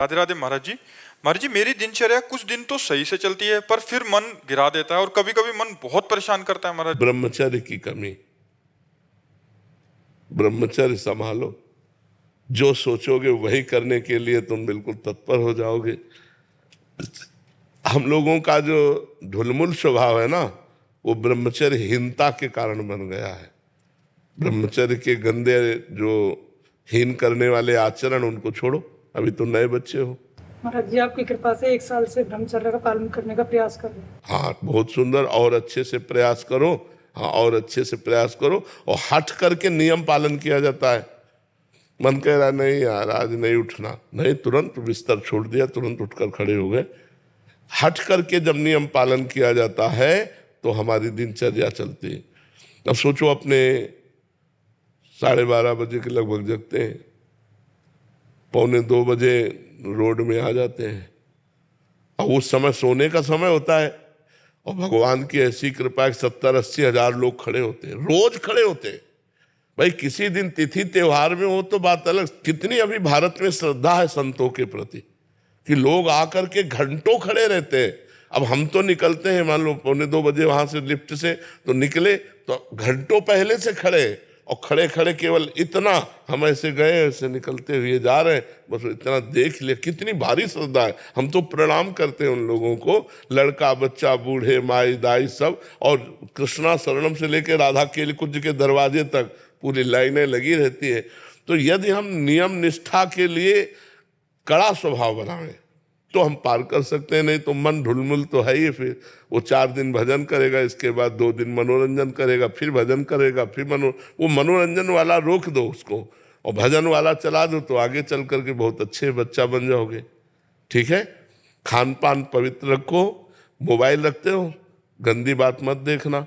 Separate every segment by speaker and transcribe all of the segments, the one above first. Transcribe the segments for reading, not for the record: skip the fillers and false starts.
Speaker 1: राधे राधे महाराज जी। महाराज जी, मेरी दिनचर्या कुछ दिन तो सही से चलती है, पर फिर मन गिरा देता है और कभी कभी मन बहुत परेशान करता है महाराज।
Speaker 2: ब्रह्मचर्य की कमी। ब्रह्मचर्य संभालो, जो सोचोगे वही करने के लिए तुम बिल्कुल तत्पर हो जाओगे। हम लोगों का जो ढुलमुल स्वभाव है ना, वो ब्रह्मचर्यहीनता के कारण बन गया है। ब्रह्मचर्य के गंदे जो हीन करने वाले आचरण, उनको छोड़ो। अभी तो नए बच्चे हो।
Speaker 3: महाराज जी, आपकी कृपा से 1 साल से ब्रह्मचर्य का पालन करने का प्रयास कर रहे हैं।
Speaker 2: हाँ, बहुत सुंदर। और अच्छे से प्रयास करो। हाँ, और अच्छे से प्रयास करो। और हट करके नियम पालन किया जाता है। मन कह रहा नहीं यार आज नहीं उठना, नहीं, तुरंत बिस्तर छोड़ दिया, तुरंत उठकर खड़े हो गए। हट करके जब नियम पालन किया जाता है तो हमारी दिनचर्या चलती है। अब सोचो, अपने 12:30 बजे के लगभग जगते हैं, 1:45 बजे रोड में आ जाते हैं। और उस समय सोने का समय होता है, और भगवान की ऐसी कृपा है 70-80 हजार लोग खड़े होते हैं, रोज खड़े होते हैं। भाई किसी दिन तिथि त्योहार में हो तो बात अलग। कितनी अभी भारत में श्रद्धा है संतों के प्रति कि लोग आकर के घंटों खड़े रहते हैं। अब हम तो निकलते हैं, मान लो 1:45 बजे वहां से लिफ्ट से तो निकले, तो घंटों पहले से खड़े, और खड़े खड़े केवल इतना, हम ऐसे गए ऐसे निकलते हुए जा रहे हैं, बस इतना देख लिया। कितनी भारी श्रद्धा है। हम तो प्रणाम करते हैं उन लोगों को, लड़का बच्चा बूढ़े माई दाई सब। और कृष्णा शरणम से लेकर राधा केली कुंज के दरवाजे तक पूरी लाइनें लगी रहती है। तो यदि हम नियम निष्ठा के लिए कड़ा स्वभाव बनाएं तो हम पार कर सकते हैं, नहीं तो मन ढुलमुल तो है ही। फिर वो 4 दिन भजन करेगा, इसके बाद 2 दिन मनोरंजन करेगा, फिर भजन करेगा, फिर वो मनोरंजन वाला रोक दो उसको और भजन वाला चला दो, तो आगे चल करके बहुत अच्छे बच्चा बन जाओगे। ठीक है, खान पान पवित्र रखो। मोबाइल रखते हो, गंदी बात मत देखना।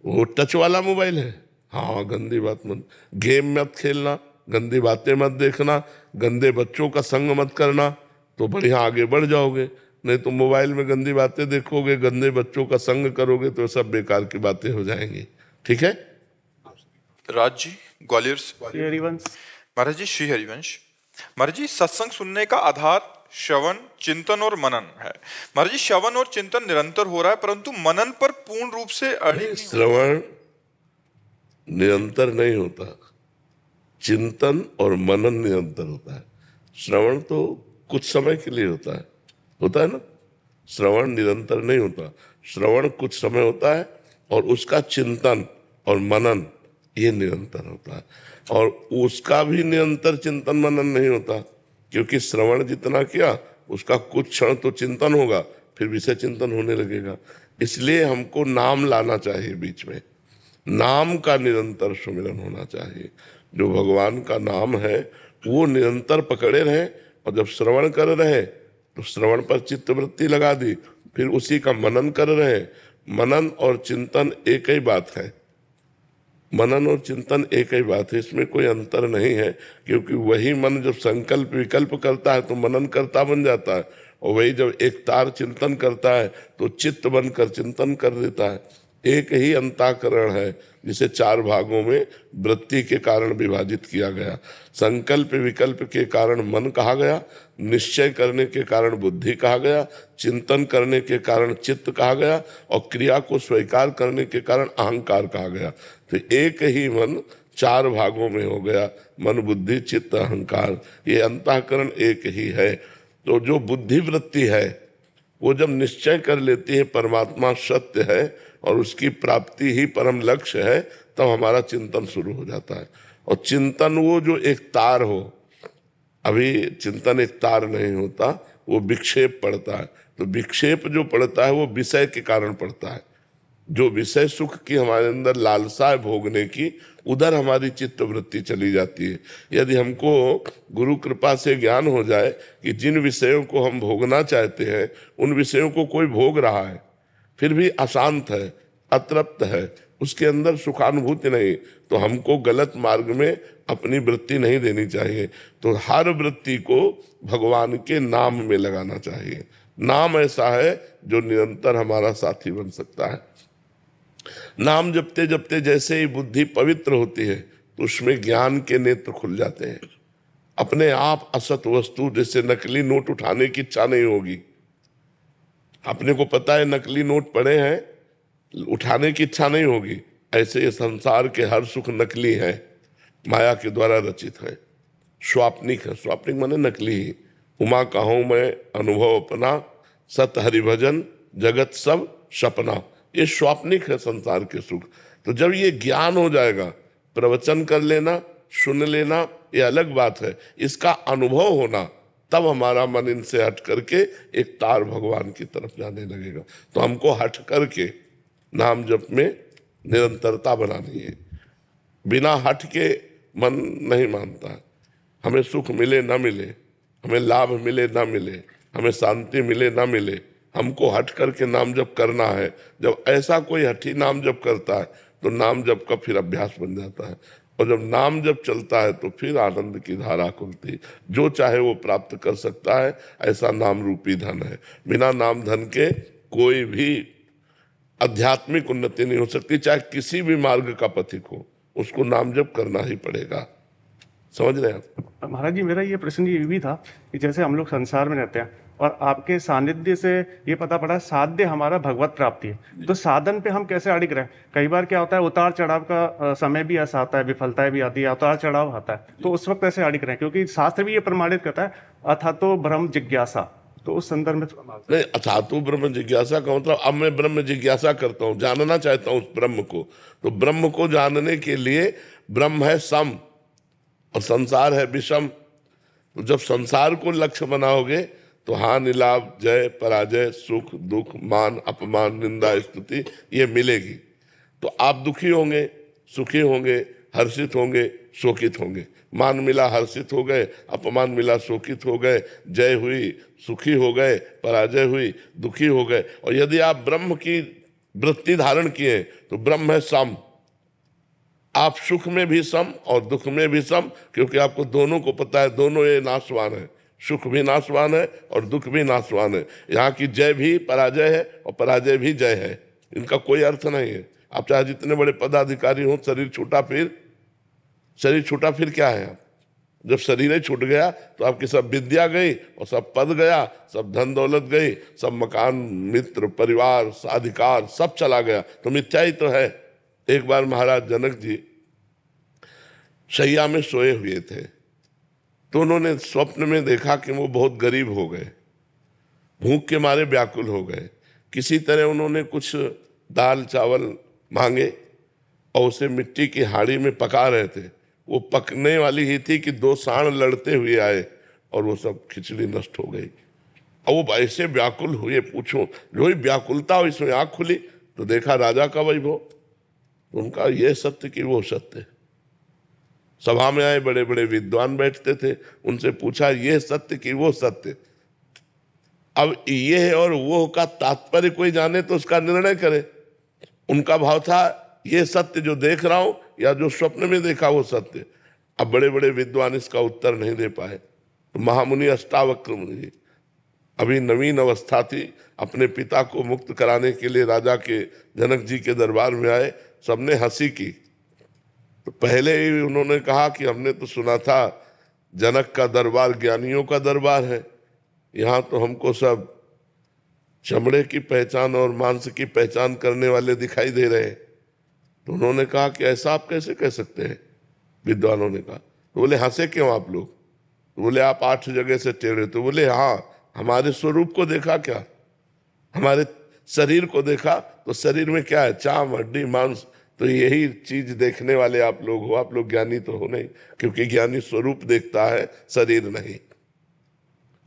Speaker 2: वो टच वाला मोबाइल है, हाँ, गंदी बात मत। गेम मत खेलना, गंदी बातें मत देखना, गंदे बच्चों का संग मत करना, तो बढ़िया आगे बढ़ जाओगे। नहीं तो मोबाइल में गंदी बातें देखोगे, गंदे बच्चों का संग करोगे, तो सब बेकार की बातें हो जाएंगी। ठीक है।
Speaker 1: राज जी, ग्वालियर से।
Speaker 4: हरिवंश।
Speaker 1: महाराज जी, श्री हरिवंश। महाराज जी, सत्संग सुनने का आधार श्रवण, चिंतन और मनन है। महाराज जी, श्रवण और चिंतन निरंतर हो रहा है, परंतु मनन पर पूर्ण रूप से
Speaker 2: श्रवण निरंतर नहीं होता, चिंतन और मनन निरंतर होता है। श्रवण तो कुछ समय के लिए होता है ना। श्रवण निरंतर नहीं होता, श्रवण कुछ समय होता है, और उसका चिंतन और मनन ये निरंतर होता है। और उसका भी निरंतर चिंतन मनन नहीं होता, क्योंकि श्रवण जितना किया उसका कुछ क्षण तो चिंतन होगा, फिर विषय चिंतन होने लगेगा। इसलिए हमको नाम लाना चाहिए बीच में, नाम का निरंतर सुमिरन होना चाहिए। जो भगवान का नाम है वो निरंतर पकड़े रहे, और जब श्रवण कर रहे तो श्रवण पर चित्तवृत्ति लगा दी, फिर उसी का मनन कर रहे। मनन और चिंतन एक ही बात है, मनन और चिंतन एक ही बात है, इसमें कोई अंतर नहीं है। क्योंकि वही मन जब संकल्प विकल्प करता है तो मनन करता बन जाता है, और वही जब एक तार चिंतन करता है तो चित्त बनकर चिंतन कर देता है। एक ही अंतःकरण है, जिसे 4 भागों में वृत्ति के कारण विभाजित किया गया। संकल्प विकल्प के कारण मन कहा गया, निश्चय करने के कारण बुद्धि कहा गया, चिंतन करने के कारण चित्त कहा गया, और क्रिया को स्वीकार करने के कारण अहंकार कहा गया। तो एक ही मन 4 भागों में हो गया, मन बुद्धि चित्त अहंकार, ये अंतःकरण एक ही है। तो जो बुद्धि वृत्ति है वो जब निश्चय कर लेती है परमात्मा सत्य है और उसकी प्राप्ति ही परम लक्ष्य है, तब हमारा चिंतन शुरू हो जाता है। और चिंतन वो जो एक तार हो, अभी चिंतन एक तार नहीं होता, वो विक्षेप पड़ता है। तो विक्षेप जो पड़ता है वो विषय के कारण पड़ता है। जो विषय सुख की हमारे अंदर लालसा है भोगने की, उधर हमारी चित्त वृत्ति चली जाती है। यदि हमको गुरु कृपा से ज्ञान हो जाए कि जिन विषयों को हम भोगना चाहते हैं उन विषयों को कोई भोग रहा है, फिर भी अशांत है, अतृप्त है, उसके अंदर सुखानुभूति नहीं, तो हमको गलत मार्ग में अपनी वृत्ति नहीं देनी चाहिए। तो हर वृत्ति को भगवान के नाम में लगाना चाहिए। नाम ऐसा है जो निरंतर हमारा साथी बन सकता है। नाम जपते जपते जैसे ही बुद्धि पवित्र होती है तो उसमें ज्ञान के नेत्र खुल जाते हैं। अपने आप असत वस्तु, जैसे नकली नोट उठाने की इच्छा नहीं होगी। अपने को पता है नकली नोट पड़े हैं, उठाने की इच्छा नहीं होगी। ऐसे ये संसार के हर सुख नकली है, माया के द्वारा रचित है, स्वाप्निक है। स्वाप्निक माने नकली ही। उमा कहूँ मैं अनुभव अपना, सत हरिभजन जगत सब सपना। ये स्वाप्निक है संसार के सुख। तो जब ये ज्ञान हो जाएगा, प्रवचन कर लेना, सुन लेना, ये अलग बात है, इसका अनुभव होना, तब हमारा मन इनसे हट करके एक तार भगवान की तरफ जाने लगेगा। तो हमको हट करके नाम जप में निरंतरता बनानी है। बिना हट के मन नहीं मानता है। हमें सुख मिले ना मिले, हमें लाभ मिले ना मिले, हमें शांति मिले ना मिले, हमको हट करके नाम जप करना है। जब ऐसा कोई हठी नाम जप करता है तो नाम जप का फिर अभ्यास बन जाता है, और जब नाम जप चलता है तो फिर आनंद की धारा खुलती। जो चाहे वो प्राप्त कर सकता है, ऐसा नाम रूपी धन है। बिना नाम धन के कोई भी आध्यात्मिक उन्नति नहीं हो सकती। चाहे किसी भी मार्ग का पथिक हो, उसको नाम जप करना ही पड़ेगा। समझ रहे हैं आप?
Speaker 4: महाराज जी, मेरा ये प्रश्न ये भी था कि जैसे हम लोग संसार में रहते हैं और आपके सानिध्य से ये पता पड़ा साध्य हमारा भगवत प्राप्ति है, तो साधन पे हम कैसे अड़िग रहे? कई बार क्या होता है, उतार चढ़ाव का समय भी ऐसा आता है, विफलताएं भी आती है, उतार चढ़ाव आता है, तो उस वक्त ऐसे अड़िग रहे? क्योंकि शास्त्र भी ये प्रमाणित करता है, अथा तो ब्रह्म जिज्ञासा। तो उस संदर्भ में
Speaker 2: नहीं, अथातु ब्रह्म जिज्ञासा का मतलब अब मैं ब्रह्म जिज्ञासा करता हूँ, जानना चाहता हूँ उस ब्रह्म को। तो ब्रह्म को जानने के लिए ब्रह्म है सम और संसार है विषम। तो जब संसार को लक्ष्य बनाओगे तो हानि लाभ, जय पराजय, सुख दुख, मान अपमान, निंदा स्तुति, ये मिलेगी। तो आप दुखी होंगे, सुखी होंगे, हर्षित होंगे, शोकित होंगे। मान मिला हर्षित हो गए, अपमान मिला शोकित हो गए, जय हुई सुखी हो गए, पराजय हुई दुखी हो गए। और यदि आप ब्रह्म की वृत्ति धारण किए तो ब्रह्म है सम। आप सुख में भी सम और दुख में भी सम, क्योंकि आपको दोनों को पता है, दोनों ये नाशवान है। सुख भी नाशवान है और दुख भी नाशवान है। यहाँ की जय भी पराजय है और पराजय भी जय है, इनका कोई अर्थ नहीं है। आप चाहे जितने बड़े पदाधिकारी हो, शरीर छूटा फिर क्या है? आप जब शरीर ही छूट गया तो आपकी सब विद्या गई और सब पद गया, सब धन दौलत गई, सब मकान, मित्र, परिवार, अधिकार सब चला गया, तो मिथ्या ही तो है। एक बार महाराज जनक जी शैया में सोए हुए थे, तो उन्होंने स्वप्न में देखा कि वो बहुत गरीब हो गए, भूख के मारे व्याकुल हो गए। किसी तरह उन्होंने कुछ दाल चावल मांगे और उसे मिट्टी की हाड़ी में पका रहे थे। वो पकने वाली ही थी कि दो सांड लड़ते हुए आए और वो सब खिचड़ी नष्ट हो गई। और वो ऐसे व्याकुल हुए, पूछो जो ही व्याकुलता हो, इसमें आँख खुली तो देखा राजा का वैभव। उनका ये सत्य कि वो सत्य। सभा में आए बड़े बड़े विद्वान बैठते थे, उनसे पूछा ये सत्य कि वो सत्य। अब ये और वो का तात्पर्य कोई जाने तो उसका निर्णय करे। उनका भाव था ये सत्य जो देख रहा हूं या जो स्वप्न में देखा वो सत्य। अब बड़े बड़े विद्वान इसका उत्तर नहीं दे पाए। तो महामुनि अष्टावक्र मुनि, अभी नवीन अवस्था थी, अपने पिता को मुक्त कराने के लिए राजा के जनक जी के दरबार में आए। सबने हंसी की। तो पहले ही उन्होंने कहा कि हमने तो सुना था जनक का दरबार ज्ञानियों का दरबार है, यहाँ तो हमको सब चमड़े की पहचान और मांस की पहचान करने वाले दिखाई दे रहे हैं। तो उन्होंने कहा कि ऐसा आप कैसे कह सकते हैं? विद्वानों ने कहा। तो बोले हंसे क्यों आप लोग? तो बोले आप 8 जगह से टेढ़े। तो बोले हाँ, हमारे स्वरूप को देखा क्या? हमारे शरीर को देखा तो शरीर में क्या है? चाम हड्डी मांस। तो यही चीज देखने वाले आप लोग हो। आप लोग ज्ञानी तो हो नहीं, क्योंकि ज्ञानी स्वरूप देखता है, शरीर नहीं।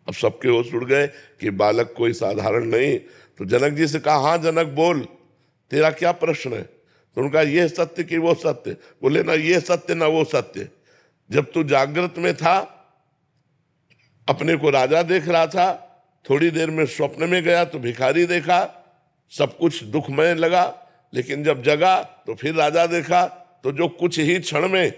Speaker 2: अब सबके होश उड़ गए कि बालक कोई साधारण नहीं। तो जनक जी से कहा हाँ जनक बोल, तेरा क्या प्रश्न है? तो उनका ये सत्य कि वो सत्य। बोले ना ये सत्य ना वो सत्य। जब तू जागृत में था अपने को राजा देख रहा था, थोड़ी देर में स्वप्न में गया तो भिखारी देखा, सब कुछ दुखमय लगा। लेकिन जब जगा तो फिर राजा देखा। तो जो कुछ ही क्षण में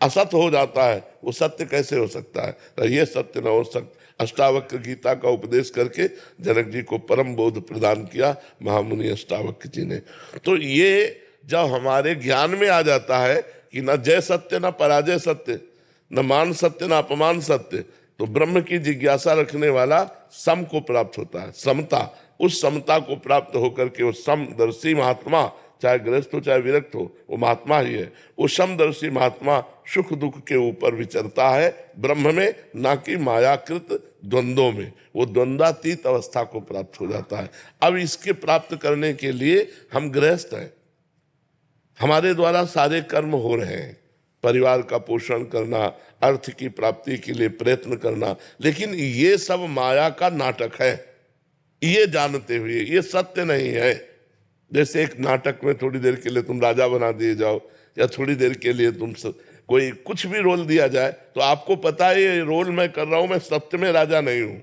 Speaker 2: असत हो जाता है वो सत्य कैसे हो सकता है? तो ये सत्य न हो सकता। अष्टावक्र गीता का उपदेश करके जनक जी को परम बोध प्रदान किया महामुनि अष्टावक्र जी ने। तो ये जब हमारे ज्ञान में आ जाता है कि न जय सत्य न पराजय सत्य, न मान सत्य न अपमान सत्य। तो ब्रह्म की जिज्ञासा रखने वाला सम को प्राप्त होता है, समता। उस समता को प्राप्त होकर के वो समदर्शी महात्मा, चाहे गृहस्थ हो चाहे विरक्त हो, वो महात्मा ही है। वो समदर्शी महात्मा सुख दुख के ऊपर विचरता है ब्रह्म में, ना कि मायाकृत द्वंद्वों में। वो द्वंद्वातीत अवस्था को प्राप्त हो जाता है। अब इसके प्राप्त करने के लिए हम गृहस्थ हैं, हमारे द्वारा सारे कर्म हो रहे हैं, परिवार का पोषण करना, अर्थ की प्राप्ति के लिए प्रयत्न करना, लेकिन ये सब माया का नाटक है, ये जानते हुए ये सत्य नहीं है। जैसे एक नाटक में थोड़ी देर के लिए तुम राजा बना दिए जाओ, या थोड़ी देर के लिए तुम कोई कुछ भी रोल दिया जाए, तो आपको पता है ये रोल मैं कर रहा हूं, मैं सत्य में राजा नहीं हूं।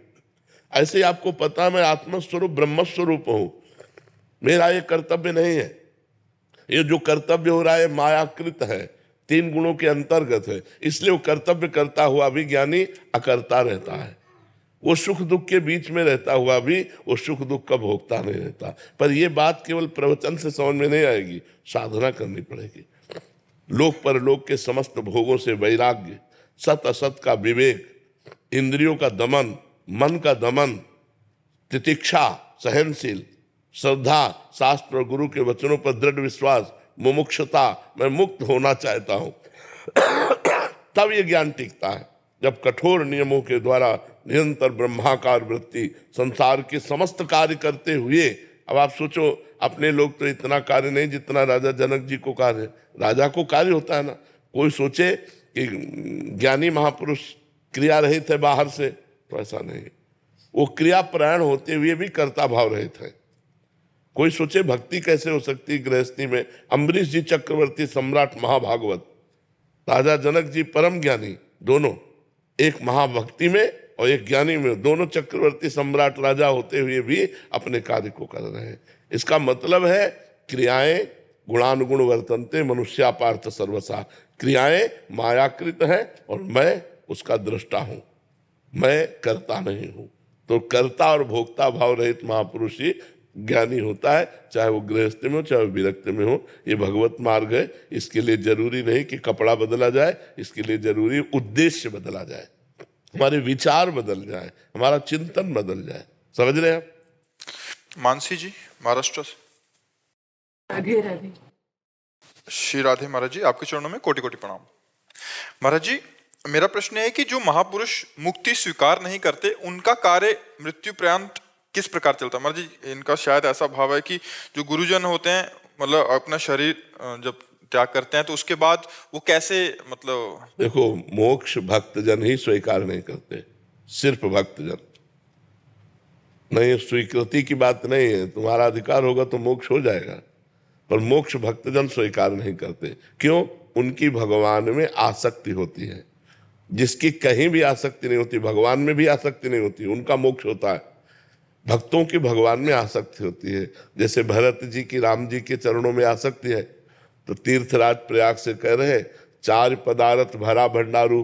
Speaker 2: ऐसे ही आपको पता है मैं आत्मस्वरूप ब्रह्मस्वरूप हूं, मेरा ये कर्तव्य नहीं है। ये जो कर्तव्य हो रहा है मायाकृत है, 3 गुणों के अंतर्गत है, इसलिए वो कर्तव्य करता हुआ भी ज्ञानी अकर्ता रहता है। वो सुख दुख के बीच में रहता हुआ भी वो सुख दुख का भोगता नहीं रहता। पर ये बात केवल प्रवचन से समझ में नहीं आएगी, साधना करनी पड़ेगी। लोक परलोक के समस्त भोगों से वैराग्य, सत असत का विवेक, इंद्रियों का दमन, मन का दमन, तितिक्षा, सहनशील, श्रद्धा, शास्त्र और गुरु के वचनों पर दृढ़ विश्वास, मुमुक्षुता, मैं मुक्त होना चाहता हूं, तब ये ज्ञान टिकता है। जब कठोर नियमों के द्वारा निरंतर ब्रह्माकार वृत्ति संसार के समस्त कार्य करते हुए, अब आप सोचो अपने लोग तो इतना कार्य नहीं जितना राजा जनक जी को कार्य, राजा को कार्य होता है ना। कोई सोचे कि ज्ञानी महापुरुष क्रिया रहित है बाहर से, तो ऐसा नहीं, वो क्रियापरायण होते हुए भी कर्ता भाव रहित है। कोई सोचे भक्ति कैसे हो सकती गृहस्थी में। अम्बरीश जी चक्रवर्ती सम्राट महाभागवत, राजा जनक जी परम ज्ञानी, दोनों एक महाभक्ति में और एक ज्ञानी में, दोनों चक्रवर्ती सम्राट राजा होते हुए भी अपने कार्य को कर रहे हैं। इसका मतलब है क्रियाएं गुणानुगुण वर्तनते मनुष्या पार्थ सर्वसा। क्रियाएं मायाकृत है और मैं उसका दृष्टा हूं, मैं करता नहीं हूं। तो कर्ता और भोक्ता भाव रहित महापुरुष ही ज्ञानी होता है, चाहे वो गृहस्थ में हो चाहे वो विरक्त में हो। ये भगवत मार्ग है। इसके लिए जरूरी नहीं कि कपड़ा बदला जाए, इसके लिए जरूरी उद्देश्य बदला जाए, हमारे विचार बदल जाए, हमारा चिंतन बदल जाए। समझ रहे हैं आप?
Speaker 1: मानसी जी महाराष्ट्र से।
Speaker 3: राधे राधे।
Speaker 1: श्री राधे महाराज जी, आपके चरणों में कोटि कोटि प्रणाम। महाराज जी, मेरा प्रश्न है कि जो महापुरुष मुक्ति स्वीकार नहीं करते, उनका कार्य मृत्यु पर्यंत किस प्रकार चलता है? महाराज जी, इनका शायद ऐसा भाव है कि जो गुरुजन होते हैं, मतलब अपना शरीर जब त्याग करते हैं तो उसके बाद वो कैसे, मतलब
Speaker 2: देखो, मोक्ष भक्तजन ही स्वीकार नहीं करते, सिर्फ भक्तजन। नहीं, स्वीकृति की बात नहीं है, तुम्हारा अधिकार होगा तो मोक्ष हो जाएगा, पर मोक्ष भक्तजन स्वीकार नहीं करते। क्यों? उनकी भगवान में आसक्ति होती है। जिसकी कहीं भी आसक्ति नहीं होती, भगवान में भी आसक्ति नहीं होती, उनका मोक्ष होता है। भक्तों की भगवान में आसक्ति होती है। जैसे भरत जी की राम जी के चरणों में आसक्ति है, तो तीर्थराज प्रयाग से कह रहे 4 पदार्थ भरा भंडारू,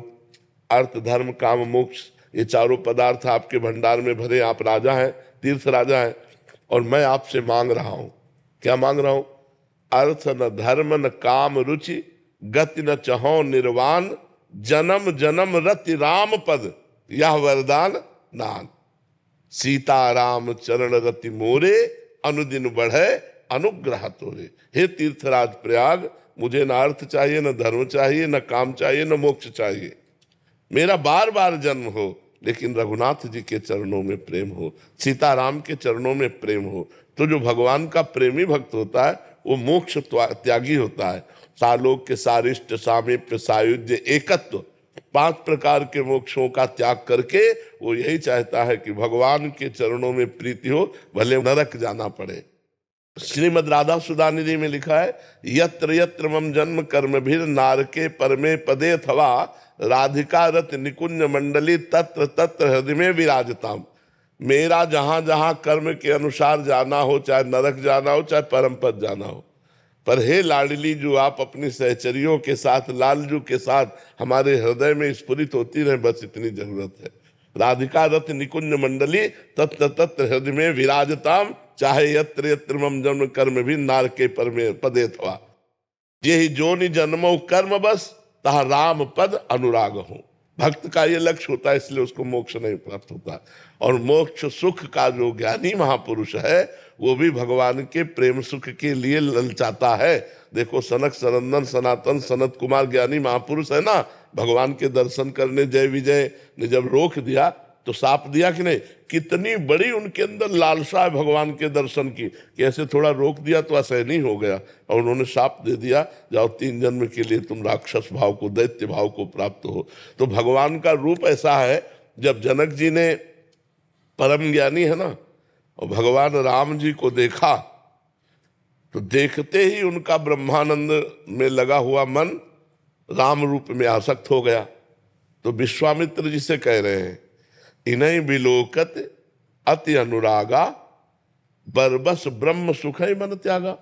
Speaker 2: अर्थ धर्म काम मोक्ष, ये चारों पदार्थ आपके भंडार में भरे, आप राजा हैं, तीर्थ राजा हैं, और मैं आपसे मांग रहा हूं। क्या मांग रहा हूं? अर्थ न धर्म न काम रुचि, गति न चहो निर्वाण, जन्म जन्म रति राम पद, यह वरदान नान। सीता राम चरण रति मोरे, अनुदिन बढ़े अनुग्रह तोरे। हे तीर्थराज प्रयाग, मुझे न अर्थ चाहिए, न धर्म चाहिए, न काम चाहिए, न मोक्ष चाहिए। मेरा बार बार जन्म हो, लेकिन रघुनाथ जी के चरणों में प्रेम हो, सीताराम के चरणों में प्रेम हो। तो जो भगवान का प्रेमी भक्त होता है वो मोक्ष त्यागी होता है। सालोक के सारिष्ट सामीप्य सायुज्य एकत्व, 5 प्रकार के मोक्षों का त्याग करके वो यही चाहता है कि भगवान के चरणों में प्रीति हो, भले नरक जाना पड़े। श्रीमद् राधा सुधानिधि में लिखा है, यत्र यत्र मम जन्म कर्म भीर नारके परमे पदे थवा, राधिका रत निकुंज मंडली तत्र तत्र हृदय में विराजताम। मेरा जहां जहां कर्म के अनुसार जाना हो, चाहे नरक जाना हो चाहे परम पद जाना हो, पर हे लाडली, जो आप अपनी सहचरियों के साथ, लालजू के साथ हमारे हृदय में स्फुरित होती रहे, बस इतनी जरूरत है। राधिका रथ निकुंज मंडली तत्र तत्र हृदय में विराजताम, चाहे यत्र यत्र मम जन्म कर्म भी नार के परमे पदे थवा। ये ही जोनि जन्मो कर्म बस, तह राम पद अनुराग हो। भक्त का ये लक्ष्य होता है, इसलिए उसको मोक्ष नहीं प्राप्त होता। और मोक्ष सुख का जो ज्ञानी महापुरुष है वो भी भगवान के प्रेम सुख के लिए ललचाता है। देखो सनक सनंदन सनातन सनत कुमार ज्ञानी महापुरुष है ना, भगवान के दर्शन करने जय विजय ने जब रोक दिया तो साप दिया कि नहीं, कितनी बड़ी उनके अंदर लालसा है भगवान के दर्शन की, कि ऐसे थोड़ा रोक दिया तो असहनीय हो गया और उन्होंने साप दे दिया, जाओ 3 जन्म के लिए तुम राक्षस भाव को दैत्य भाव को प्राप्त हो। तो भगवान का रूप ऐसा है, जब जनक जी ने परम ज्ञानी है ना और भगवान राम जी को देखा तो देखते ही उनका ब्रह्मानंद में लगा हुआ मन राम रूप में आसक्त हो गया। तो विश्वामित्र जी से कह रहे हैं, इन्हीं विलोकत अति अनुरागा बरबस ब्रह्म सुख ही मन त्यागा।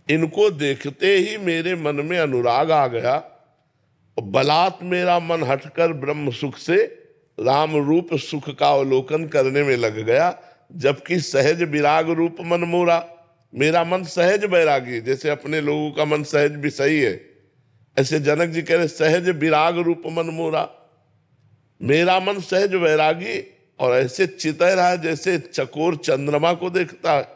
Speaker 2: इनको देखते ही मेरे मन में अनुराग आ गया और बलात् मेरा मन हटकर ब्रह्म सुख से राम रूप सुख का अवलोकन करने में लग गया। जबकि सहज विराग रूप मन मोरा, मेरा मन सहज बैरागी, जैसे अपने लोगों का मन सहज विषयी है, ऐसे जनक जी कह रहे सहज विराग रूप मन मोरा, मेरा मन सहज वैरागी और ऐसे चितह रहा है जैसे चकोर चंद्रमा को देखता है।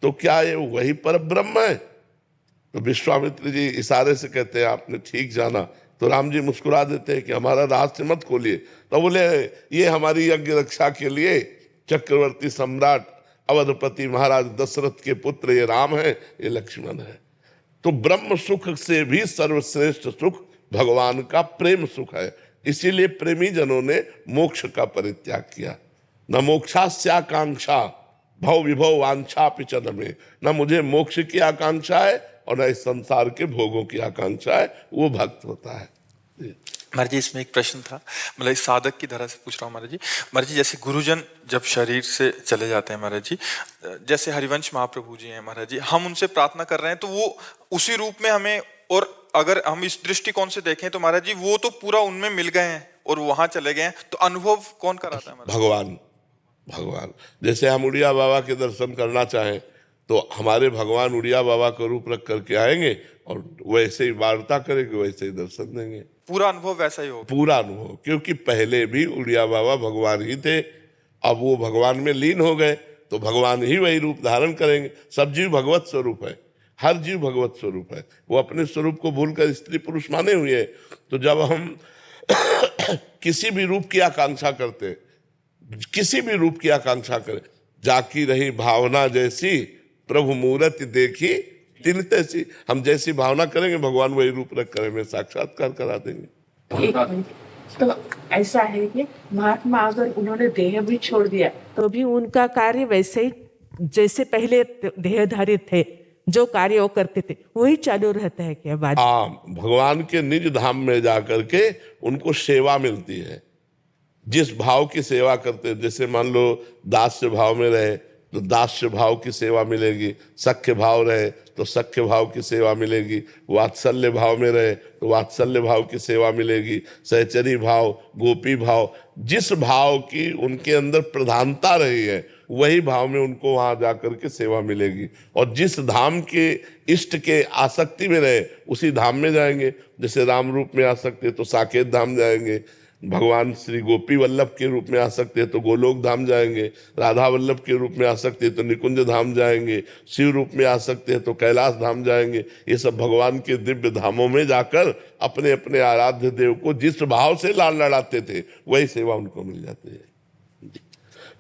Speaker 2: तो क्या ये वही पर ब्रह्म है? तो विश्वामित्र जी इशारे से कहते हैं आपने ठीक जाना। तो राम जी मुस्कुरा देते हैं कि हमारा रहस्य मत खोलिए। तो बोले ये हमारी यज्ञ रक्षा के लिए चक्रवर्ती सम्राट अवधपति महाराज दशरथ के पुत्र ये राम है, ये लक्ष्मण है। तो ब्रह्म सुख से भी सर्वश्रेष्ठ सुख भगवान का प्रेम सुख है। इसीलिए प्रेमी जनों ने मोक्ष का परित्याग किया। न मोक्षास्याकांक्षा भव विभव वांछा पिचन में, न मुझे मोक्ष की आकांक्षा है और न इस संसार के भोगों की आकांक्षा है, वो भक्त होता है।
Speaker 1: महाराज जी इसमें एक प्रश्न था, मतलब इस साधक की तरह से पूछ रहा हूँ महाराज जी। महाराज जी जैसे गुरुजन जब शरीर से चले जाते हैं महाराज जी, जैसे हरिवंश महाप्रभु जी हैं महाराज जी, हम उनसे प्रार्थना कर रहे हैं तो वो उसी रूप में हमें, और अगर हम इस दृष्टिकोण से देखें तो महाराज जी वो तो पूरा उनमें मिल गए हैं और वहां चले गए हैं, तो अनुभव कौन कराता है?
Speaker 2: भगवान। भगवान जैसे हम उड़िया बाबा के दर्शन करना चाहें तो हमारे भगवान उड़िया बाबा का रूप रख करके आएंगे और वैसे ही वार्ता करेंगे, वैसे ही दर्शन देंगे।
Speaker 1: पूरा अनुभव वैसा ही होगा? पूरा
Speaker 2: अनुभव, क्योंकि पहले भी उड़िया बाबा भगवान ही थे, अब वो भगवान में लीन हो गए तो भगवान ही वही रूप धारण करेंगे। सब जीव भगवत स्वरूप है, हर जीव भगवत स्वरूप है, वो अपने स्वरूप को भूलकर स्त्री पुरुष माने हुए हैं। तो जब हम किसी भी रूप की आकांक्षा करते, किसी भी रूप की आकांक्षा करें, जाकी रही भावना जैसी प्रभु मूरत देखी तिन तैसी, हम जैसी भावना करेंगे भगवान वही रूप रख कर हमें साक्षात्कार करा देंगे।
Speaker 5: तो ऐसा है कि महात्मा अगर उन्होंने देह भी छोड़ दिया तो भी उनका कार्य वैसे ही जैसे पहले देहधारी थे, जो कार्य वो करते थे वही चालू रहता है क्या बाद?
Speaker 2: भगवान के निज धाम में जाकर के उनको सेवा मिलती है, जिस भाव की सेवा करते, जैसे मान लो दास्य भाव में रहे तो दास्य भाव की सेवा मिलेगी, सख्य भाव रहे तो सख्य भाव की सेवा मिलेगी, वात्सल्य भाव में रहे तो वात्सल्य भाव की सेवा मिलेगी, सहचरी भाव, गोपी भाव, जिस भाव की उनके अंदर प्रधानता रही है वही भाव में उनको वहां जाकर के सेवा मिलेगी। और जिस धाम के इष्ट के आसक्ति में रहे उसी धाम में जाएंगे। जैसे राम रूप में आसक्ति है तो साकेत धाम जाएंगे, भगवान श्री गोपी वल्लभ के रूप में आ सकते हैं तो गोलोक धाम जाएंगे, राधा वल्लभ के रूप में आ सकते हैं तो निकुंज धाम जाएंगे, शिव रूप में आ सकते हैं तो कैलाश धाम जाएंगे। ये सब भगवान के दिव्य धामों में जाकर अपने अपने आराध्य देव को जिस भाव से लाल लड़ाते थे वही सेवा उनको मिल जाती है।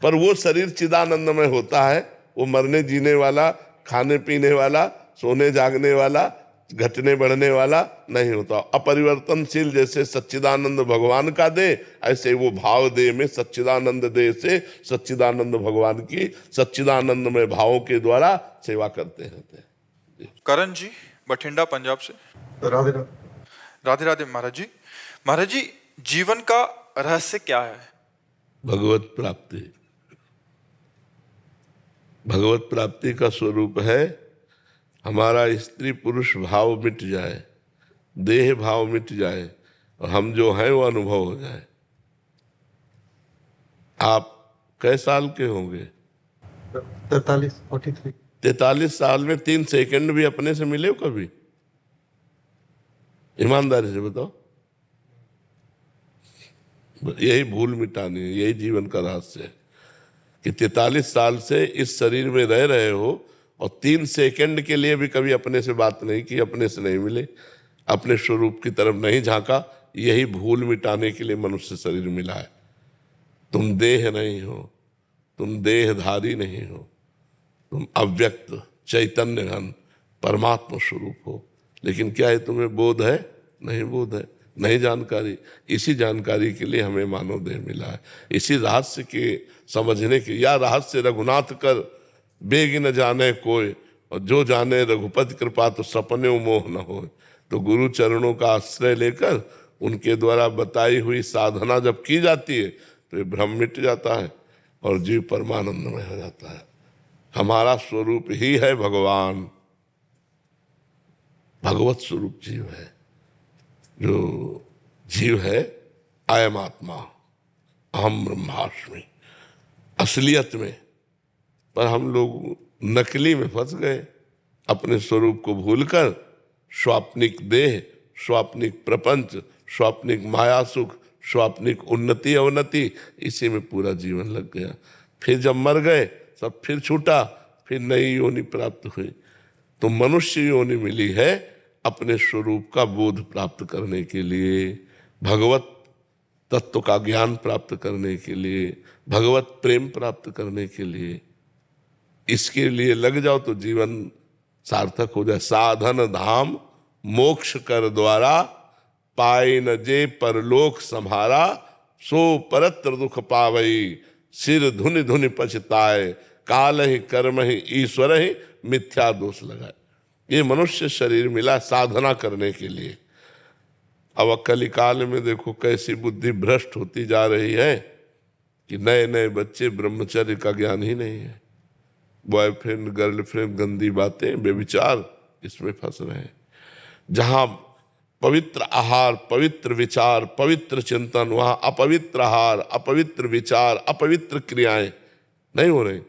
Speaker 2: पर वो शरीर चिदानंदमय होता है, वो मरने जीने वाला, खाने पीने वाला, सोने जागने वाला, घटने बढ़ने वाला नहीं होता। अपरिवर्तनशील जैसे सच्चिदानंद भगवान का दे, ऐसे वो भाव दे में सच्चिदानंद दे से सच्चिदानंद भगवान की सच्चिदानंद में भावों के द्वारा सेवा करते हैं।
Speaker 1: करण जी बठिंडा पंजाब से।
Speaker 6: राधे राधे।
Speaker 1: राधे राधे महाराज जी। महाराज जी जीवन का रहस्य क्या है?
Speaker 2: भगवत प्राप्ति। भगवत प्राप्ति का स्वरूप है हमारा स्त्री पुरुष भाव मिट जाए, देह भाव मिट जाए और हम जो हैं वो अनुभव हो जाए। आप कै साल के होंगे?
Speaker 6: 43
Speaker 2: 43 साल में 3 सेकंड भी अपने से मिले हो कभी? ईमानदारी से बताओ। यही भूल मिटानी है, यही जीवन का रहस्य है कि 43 साल से इस शरीर में रह रहे हो और 3 सेकंड के लिए भी कभी अपने से बात नहीं की, अपने से नहीं मिले, अपने स्वरूप की तरफ नहीं झांका। यही भूल मिटाने के लिए मनुष्य शरीर मिला है। तुम देह नहीं हो, तुम देहधारी नहीं हो, तुम अव्यक्त चैतन्य घन परमात्मा स्वरूप हो। लेकिन क्या है तुम्हें बोध है? नहीं बोध है, नहीं जानकारी। इसी जानकारी के लिए हमें मानव देह मिला है, इसी रहस्य के समझने के। या रहस्य रघुनाथ कर बेग न जाने कोई, और जो जाने रघुपति कृपा तो सपने मोह न हो। तो गुरु चरणों का आश्रय लेकर उनके द्वारा बताई हुई साधना जब की जाती है तो ये भ्रम मिट जाता है और जीव परमानंदमय हो जाता है। हमारा स्वरूप ही है भगवान, भगवत स्वरूप जीव है। जो जीव है अयम आत्मा अहम ब्रह्मास्मि, असलियत में। पर हम लोग नकली में फंस गए, अपने स्वरूप को भूलकर स्वाप्निक देह, स्वाप्निक प्रपंच, स्वाप्निक माया सुख, स्वाप्निक उन्नति अवनति, इसी में पूरा जीवन लग गया। फिर जब मर गए सब फिर छूटा, फिर नई योनि प्राप्त हुई। तो मनुष्य योनि मिली है अपने स्वरूप का बोध प्राप्त करने के लिए, भगवत तत्व का ज्ञान प्राप्त करने के लिए, भगवत प्रेम प्राप्त करने के लिए। इसके लिए लग जाओ तो जीवन सार्थक हो जाए। साधन धाम मोक्ष कर द्वारा, पाए न जे परलोक संहारा, सो परत्र दुख पावई, सिर धुनि धुनि पछताए, काल ही कर्म ही ईश्वर ही मिथ्या दोष लगाए। ये मनुष्य शरीर मिला साधना करने के लिए। अब कलिकाल में देखो कैसी बुद्धि भ्रष्ट होती जा रही है कि नए नए बच्चे ब्रह्मचर्य का ज्ञान ही नहीं है। बॉयफ्रेंड गर्लफ्रेंड, गंदी बातें, बेविचार, इसमें फंस रहे हैं। जहां पवित्र आहार, पवित्र विचार, पवित्र चिंतन, वहां अपवित्र आहार, अपवित्र विचार, अपवित्र क्रियाएं नहीं हो रही।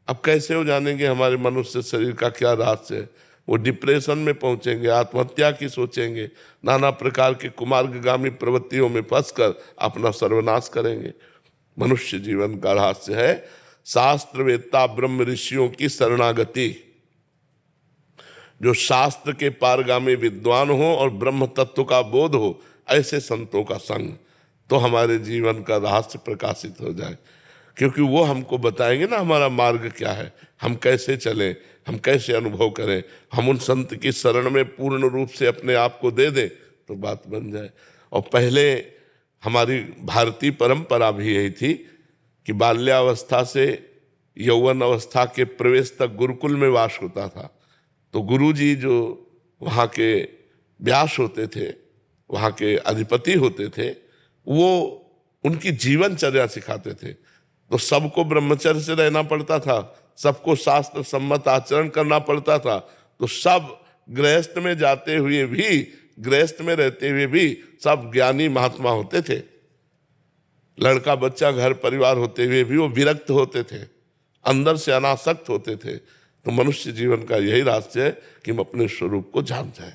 Speaker 2: अब कैसे हो जानेंगे हमारे मनुष्य शरीर का क्या रहस्य है? वो डिप्रेशन में पहुंचेंगे, आत्महत्या की सोचेंगे, नाना प्रकार के कुमार्गगामी प्रवृत्तियों में फंसकर अपना सर्वनाश करेंगे। मनुष्य जीवन का रहस्य है शास्त्रवेत्ता ब्रह्म ऋषियों की शरणागति। जो शास्त्र के पारगामी विद्वान हो और ब्रह्म तत्व का बोध हो, ऐसे संतों का संग, तो हमारे जीवन का रहस्य प्रकाशित हो जाए। क्योंकि वो हमको बताएंगे ना हमारा मार्ग क्या है, हम कैसे चलें, हम कैसे अनुभव करें। हम उन संत की शरण में पूर्ण रूप से अपने आप को दे दें तो बात बन जाए। और पहले हमारी भारतीय परंपरा भी यही थी कि बाल्यावस्था से यौवन अवस्था के प्रवेश तक गुरुकुल में वास होता था। तो गुरुजी जो वहाँ के व्यास होते थे, वहाँ के अधिपति होते थे, वो उनकी जीवनचर्या सिखाते थे। तो सबको ब्रह्मचर्य से रहना पड़ता था, सबको शास्त्र सम्मत आचरण करना पड़ता था। तो सब गृहस्थ में जाते हुए भी, गृहस्थ में रहते हुए भी सब ज्ञानी महात्मा होते थे। लड़का बच्चा घर परिवार होते हुए भी वो विरक्त होते थे, अंदर से अनासक्त होते थे। तो मनुष्य जीवन का यही रहस्य है कि हम अपने स्वरूप को जान जाएं।